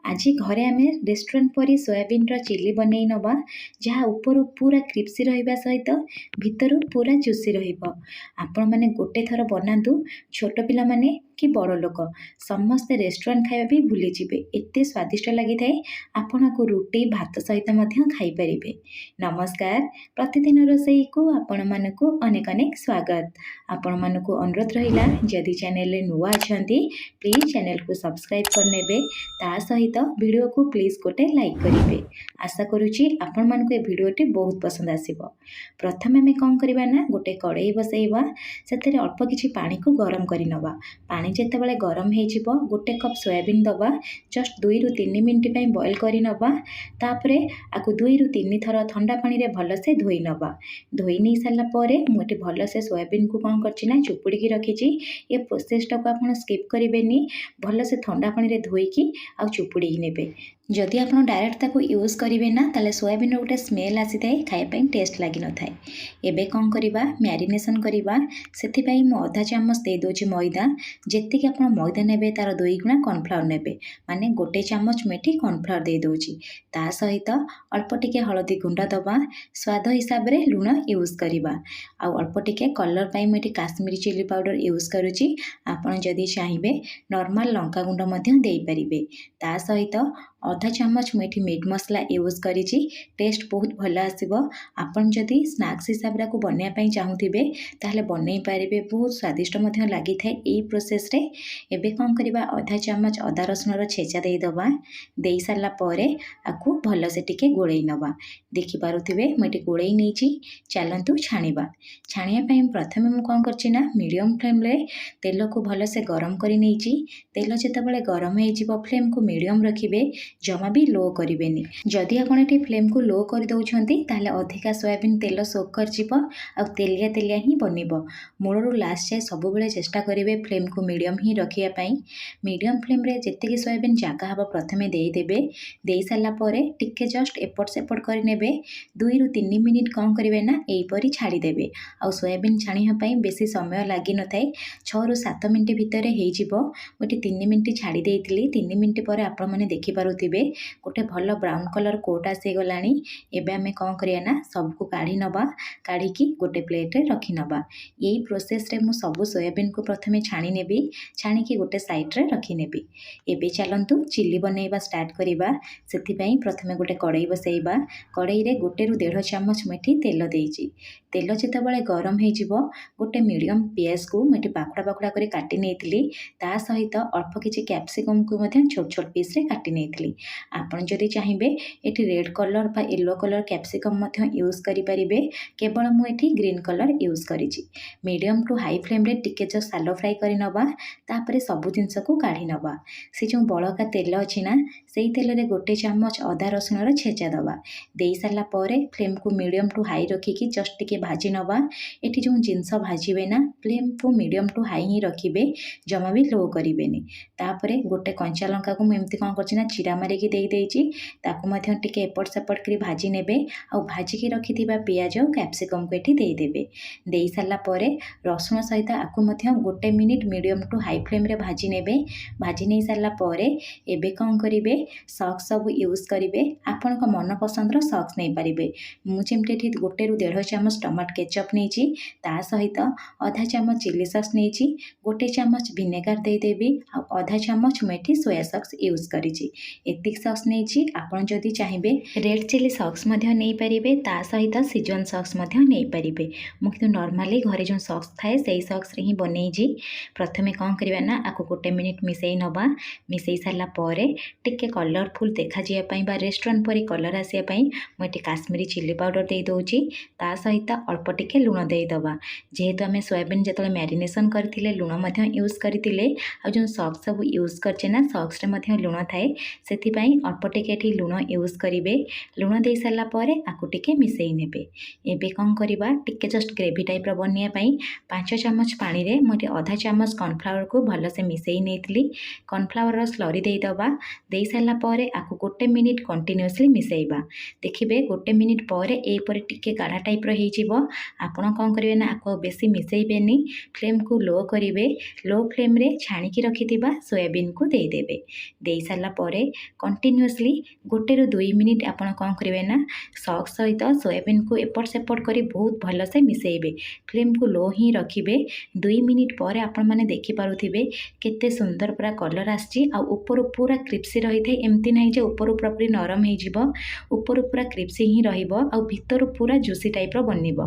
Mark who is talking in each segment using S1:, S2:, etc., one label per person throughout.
S1: आज घरे आम रेस्टोरेंट परी सोयाबीन चिली बनई नवा जहाँ ऊपर पूरा क्रिप्सी रहा सहित भितर पूरा चुसी आपण मैंने गोटे थर बनातु छोट पिला माने कि बड़ लोक समस्ते रेस्टोरेंट खाଇବା भी भूली जिबे एते स्वादिष्ट लगी थाए आपण को रुटी भात सहित खाईपारे। नमस्कार, प्रतिदिन रोसई को आपण मानकु अनेक अनेक स्वागत। आपण मानकु अनुरोध रहिला जदि चैनल रे नुआ अछंती प्लीज चैनल को सब्सक्राइब करनेबे ता सहित वीडियो को प्लीज गोटे लाइक करेंगे। आशा करुच्ची आपण मानकु ए वीडियोटी बहुत पसंद आसीबो। प्रथमे आम कौन करवा ना गोटे कड़ई बसैबा से अल्प किछि पानी को गरम करि नवा। पानी जेतेबेले गरम हो गोटे कप सोयाबीन दबा जस्ट 2 रु 3 मिनिट पे बॉयल करि नवा। तापरे आकु 2 रु 3 थर ठंडा पानी रे भलसे धोई नवा। धोई नहीं सारा पर मुझे भलसे सोयाबीन को कौन कर चुपुड़ी रखी। ये प्रोसेसटा को आप स्किप करेंगे, भलसे ठंडा पानी रे धोईकी आ चुपुड़ी नेबे। जदि आप डायरेक्ट ताको यूज करेंगे ना ताले सोयाबीन गोटे स्मेल आसी थाए, खाइबाई टेस्ट लगी न थाए। एबे कौन करवा मैरिनेशन करवा से आधा चामच दे दूची मैदा। जेतिक आप मैदा नेबे तार 2 गुणा कॉर्नफ्लावर नेबे, माने गोटे चामच मेथी कॉर्नफ्लावर दे दूची। ता सहित अल्प टिके हलदी गुंड दबा, स्वाद हिसाब रे लुण यूज करवा। आ अल्प टिके कलर पाई मेथी काश्मीरी चिली पाउडर यूज करुची। आपन जदि चाहिए नॉर्मल लंका गुंड मध्य दे परिबे। ता सहित आधा चामच मेथी मीट मसला यूज करिछि। टेस्ट बहुत भल आसीबो। आपन जदि स्नैक्स हिसाब रे को बनया पई चाहुथिबे ताहले बनई पारिबे, बहुत स्वादिष्ट मध्य लागि थाए एई प्रोसेस रे। एबे कोन करबा आधा चामच अदा रसुन रो छेचा देई दबा। देई सारला परे आकु भल से टिके गोळेई नबा। देखि पारुथिबे मेटी गोळेई नेछि। चलंतु छाणीबा। छाणिया पई प्रथमे मु कोन करछि ना मीडियम फ्लेम रे तेल को भल से गरम करि नेछि। तेल जेतेबेले गरम हे जिवो फ्लेम को मीडियम रखिबे, जमा भी लो करेंगे। जदि आप फ्लेम को लो कर दौरान ताहले अधिका सोयाबीन तेल सोक कर तेलिया तेलिया ही बनब। मूलरू लास्ट जाए सब बेले चेष्टा करेंगे फ्लेम को मीडियम ही रखापी। मीडियम फ्लेम रे जेतिकी सोयाबीन जगह हम प्रथमे देदेवे। दे सारापर टिके जस्ट एपट सेपट करे 2 रु 3 मिनिट कौन करेंगे ना यहीपरी छाड़ीदेवे। आ सोयाबीन छाणीपाई बेसी समय लगी न थाए, 6 रु 7 मिनिट भितर हो। गोटे 3 मिनिट छाड़ी देइतिली। 3 मिनिट पर आपण मैंने देखिपे गोटे भल ब्राउन कलर कोट आसीगला। एबे आमे कौन करिया ना सबको काढ़ी नबा। काढ़ी गोटे प्लेट रे रखी नबा। यही प्रोसेस रे मु सब सोयाबीन को प्रथमे छाणी नेबी। छाणीकी गोटे साइड रे रखी नेबी। एबे चलंतु चिली बनैबा स्टार्ट करिबा। सेथिपई प्रथमे गोटे कड़ई बसैबा। कड़ई रे 1 रु 1.5 चामच मेथी तेल देइची। तेल जेतेबेले गरम हे जिवो गोटे मीडियम पियाज को मेथी पाखुड़ा पाखुड़ा करी काटी नेइतिली। ता सहित अल्प किछि कैप्सिकम को मध्य छोट छोट पीस रे काटी नेइतिली। आपण जदि चाहिए एठी रेड कलर बा येलो कलर कैप्सिकम मध्य यूज करि परिबे। केवल मु एठी ग्रीन कलर यूज करिछि। मीडियम टू हाई फ्लेम रे टिके जो सालो फ्राई करि नबा। तापरे सब जिंस को काढ़ी नबा। से जो बळका तेल अछि ना सेई तेल रे गोटे चामच अदा रसुन रो छेचा दबा। देई सारला परे फ्लेम को मीडियम टू हाई रखिकी जस्ट टिके भाजी नबा। एठी जो जिंस भाजिबे ना फ्लेम को मीडियम टू हाई ही रखिबे, जमा भी लो करिबेनी। तापरे गोटे कंचा लंका को एमती कौन करछि ना चिरा मारिकी देई देइछि। ताकू मध्य टिके एपट सेपट करी भाजी नेबे। आ भाजिकी रखिथिबा पियाज और कैप्सिकम को एठी देई देबे। देई सारला परे रसुन सहित आकू मध्य गोटे minute medium to high flame रे भाजी नेबे। भाजी नहीं सारला परे एबे कौन करिवे सॉस सब यूज करिवे। आपन को मन पसंद रो सॉस नै परिबे। मु जेमते एठी 1 रु 1.5 चामच टमाटो केचप नेछि। ता सहित आधा चामच चिली सॉस नेछि। गोटे चामच विनेगार दे देबी। आ आधा चामच मेथी सोया सॉस यूज करिछि। एतिक सॉस नेछि। आपन जदि चाहिए रेड चिली सॉस मध्य नै परिबे। ता सहित सिजन सॉस मध्य नै परिबे। मु किंतु नॉर्मली घरे जो सॉस थाए सेही सॉस रे ही बनेइछि। प्रथमे कौन करबा ना आकु गोटे मिनिट मिसई नबा। मिसई सारला परे टिके कलरफुल देखा जिया पई बा रेस्टोरेंट परी कलर आसिया पई मोटी काश्मीरी चिली पाउडर दे दोछि। ता सहित अल्प टिके लुण दे दबा। जेहेतु आमे सोयाबीन जतले मैरिनेशन करथिले लुण मध्य यूज करथिले। आ जो सॉस सब यूज करछे ना सॉस रे मध्य लुण थाए, सेथि पई अल्प टिके एठी लुण यूज करिवे। लुण दे सारला परे आकु टिके मिसई नेबे। एबे कौन करबा टिके जस्ट ग्रेवी टाइप रो बनिया पई 5 चामच पानी रे मोटी आधा चामच कॉर्नफ्लावर को भल से मिसई नेतिली। कॉर्नफ्लावर रो स्लरी दे दबा। दे सारला परे आकु गोटे मिनिट कंटिन्यूअसली मिसईबा। देखिबे गोटे मिनिट परे एई परे टिके गाढ़ा टाइप रो हे जिवो। आपण कौन करिवे ना आकु बेसी मिसईबेनी। फ्लेम को लो करिवे। लो फ्लेम रे छाणी की रखिथिबा सोयाबीन को दे देबे। दे सारला परे कंटिन्यूअसली 1-2 मिनिट आपण कौन करेंगे ना सॉस सहित सोयाबीन को एपट सेपट कर बहुत भलसे मिसेबे। फ्लेम को लो ही रखिए। 2 मिनिट पर आपण मैंने देखिपे केते सुंदर पूरा कलर आसी ऊपर पूरा क्रिप्सी रही है। एमती ना जे ऊपर पूरा नरम हो ऊपर पूरा क्रिप्सी ही भितर पूरा जूसी टाइप बनब।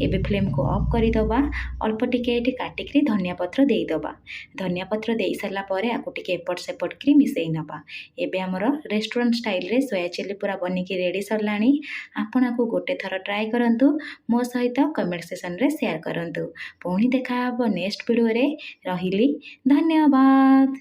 S1: एबे फ्लेम को ऑफ करदे अल्प टिके काटिक धनिया पत्र देदबा। धनिया पत्र दे सारा पर आपको टिके एपट सेपट कर मिसई नबा। एबे हमर रेस्टोरेंट स्टाइल रे सोया चिली पूरा बनिकी रेडी सरलाणी। आपण आपको गोटे थर ट्राए करंतु। मो सहित कमेंट सेक्शन रे शेयर करंतु। पुणी देखा नेक्स्ट वीडियो रे। रहिली धन्यवाद।